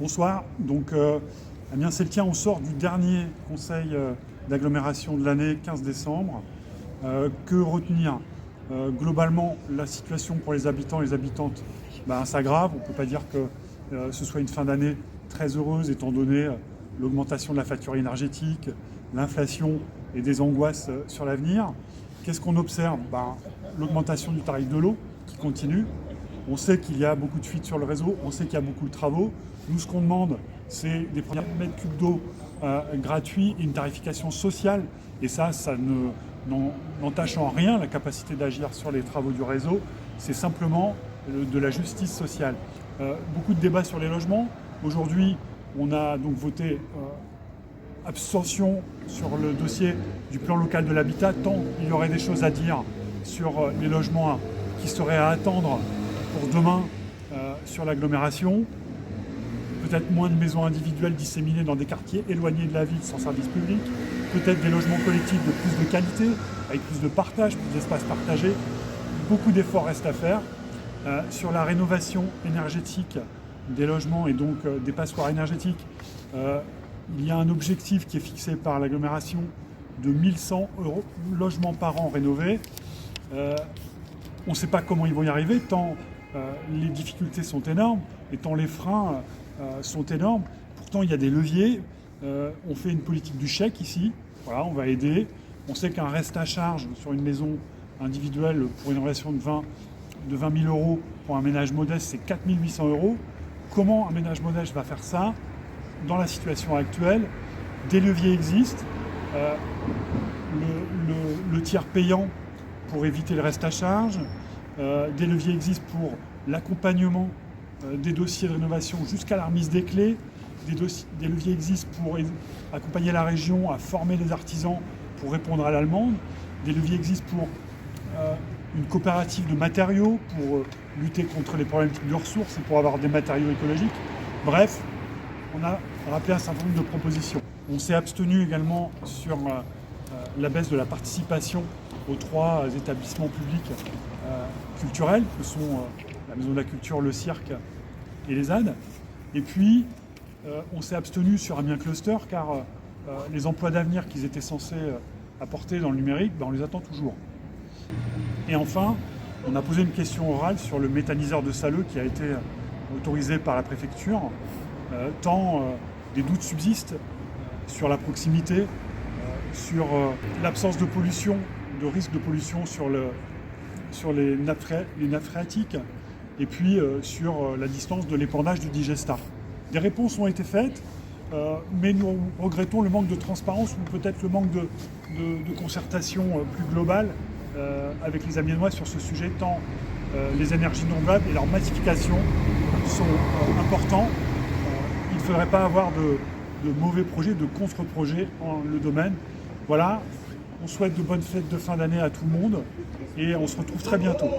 Bonsoir. Donc, Amiens-c'est-le-Tien, on sort du dernier conseil d'agglomération de l'année, 15 décembre. Que retenir? Globalement, la situation pour les habitants et les habitantes s'aggrave. On ne peut pas dire que ce soit une fin d'année très heureuse, étant donné l'augmentation de la facture énergétique, l'inflation et des angoisses sur l'avenir. Qu'est-ce qu'on observe? L'augmentation du tarif de l'eau qui continue. On sait qu'il y a beaucoup de fuites sur le réseau, on sait qu'il y a beaucoup de travaux. Nous, ce qu'on demande, c'est des premiers mètres cubes d'eau gratuits et une tarification sociale. Et ça n'entache en rien la capacité d'agir sur les travaux du réseau. C'est simplement de la justice sociale. Beaucoup de débats sur les logements. Aujourd'hui, on a donc voté abstention sur le dossier du plan local de l'habitat, tant il y aurait des choses à dire sur les logements qui seraient à attendre pour demain sur l'agglomération. Peut-être moins de maisons individuelles disséminées dans des quartiers éloignés de la ville sans service public, peut-être des logements collectifs de plus de qualité, avec plus de partage, plus d'espaces partagés. Beaucoup d'efforts restent à faire. Sur la rénovation énergétique des logements et donc des passoires énergétiques, il y a un objectif qui est fixé par l'agglomération de 1100 logements par an rénovés. On ne sait pas comment ils vont y arriver, tant les difficultés sont énormes et tant les freins sont énormes. Pourtant, il y a des leviers. On fait une politique du chèque ici. Voilà, on va aider. On sait qu'un reste à charge sur une maison individuelle pour une rénovation de 20 000 euros pour un ménage modeste, c'est 4 800 euros. Comment un ménage modeste va faire ça dans la situation actuelle? Des leviers existent. Le tiers payant pour éviter le reste à charge. Des leviers existent pour l'accompagnement des dossiers de rénovation jusqu'à la remise des clés. Des leviers existent pour accompagner la région à former les artisans pour répondre à la demande. Des leviers existent pour une coopérative de matériaux, pour lutter contre les problématiques de ressources et pour avoir des matériaux écologiques. Bref, on a rappelé un certain nombre de propositions. On s'est abstenu également sur la baisse de la participation aux 3 établissements publics culturels, que sont la Maison de la Culture, le Cirque et les ZAD. Et puis, on s'est abstenu sur Amiens Cluster, car les emplois d'avenir qu'ils étaient censés apporter dans le numérique, on les attend toujours. Et enfin, on a posé une question orale sur le méthaniseur de Salleux qui a été autorisé par la préfecture, tant des doutes subsistent sur la proximité, sur l'absence de pollution, de risque de pollution sur les nappes phréatiques, et puis sur la distance de l'épandage du digestat. Des réponses ont été faites, mais nous regrettons le manque de transparence ou peut-être le manque de concertation plus globale avec les Amiénois sur ce sujet, tant les énergies renouvelables et leur massification sont importants. Il ne faudrait pas avoir de mauvais projets, de contre-projets en le domaine. Voilà, on souhaite de bonnes fêtes de fin d'année à tout le monde et on se retrouve très bientôt.